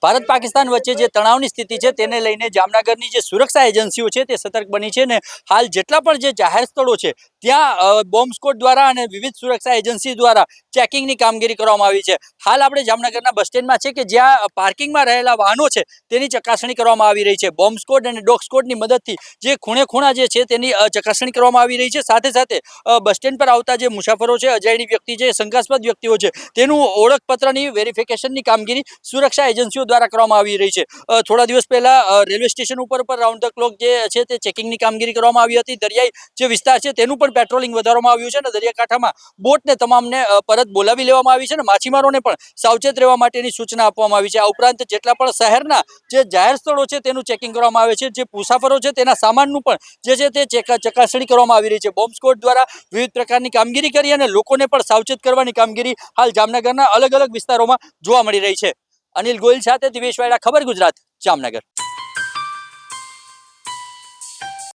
ભારત પાકિસ્તાન વચ્ચે જે તણાવની સ્થિતિ છે તેને લઈને જામનગરની જે સુરક્ષા એજન્સીઓ છે તે સતર્ક બની છે ને હાલ જેટલા પણ જે જાહેર સ્થળો છે ત્યાં બોમ્બ સ્ક્વોડ દ્વારા અને વિવિધ સુરક્ષા એજન્સી દ્વારા ચેકિંગની કામગીરી કરવામાં આવી છે। હાલ આપણે જામનગરના બસ સ્ટેન્ડમાં છે કે જ્યાં પાર્કિંગમાં રહેલા વાહનો છે તેની ચકાસણી કરવામાં આવી રહી છે। બોમ્બ સ્ક્વોડ અને ડોગ સ્ક્વોડની મદદથી જે ખૂણે ખૂણા જે છે તેની ચકાસણી કરવામાં આવી રહી છે। સાથે સાથે બસ સ્ટેન્ડ પર આવતા જે મુસાફરો છે, અજાણી વ્યક્તિ છે, શંકાસ્પદ વ્યક્તિઓ છે તેનું ઓળખપત્રની વેરિફિકેશનની કામગીરી સુરક્ષા એજન્સીઓ દ્વારા કરવામાં આવી રહી છે। થોડા દિવસ પહેલા રેલવે સ્ટેશન ઉપર રાઉન્ડ ધ ક્લોક જે છે તે ચેકિંગની કામગીરી કરવામાં આવી હતી। દરિયાઈ જે વિસ્તાર છે તેનું પણ પેટ્રોલિંગ વધારવામાં આવ્યું છે અને દરિયાકાંઠામાં બોટને તમામને પરત બોલાવી લેવામાં આવી છે અને માછીમારોને પણ સાવચેત રહેવા માટેની સૂચના આપવામાં આવી છે। આ ઉપરાંત જેટલા પણ શહેરના જે જાહેર સ્થળો છે તેનું ચેકિંગ કરવામાં આવે છે। જે મુસાફરો છે તેના સામાનનું પણ જે છે તે ચકાસણી કરવામાં આવી રહી છે। બોમ્બ સ્ક્વોડ દ્વારા વિવિધ પ્રકારની કામગીરી કરી અને લોકોને પણ સાવચેત કરવાની કામગીરી હાલ જામનગરના અલગ અલગ વિસ્તારોમાં જોવા મળી રહી છે। અનિલ ગોયલ સાથે દિવેશ વાયડા, ખબર ગુજરાત, જામનગર।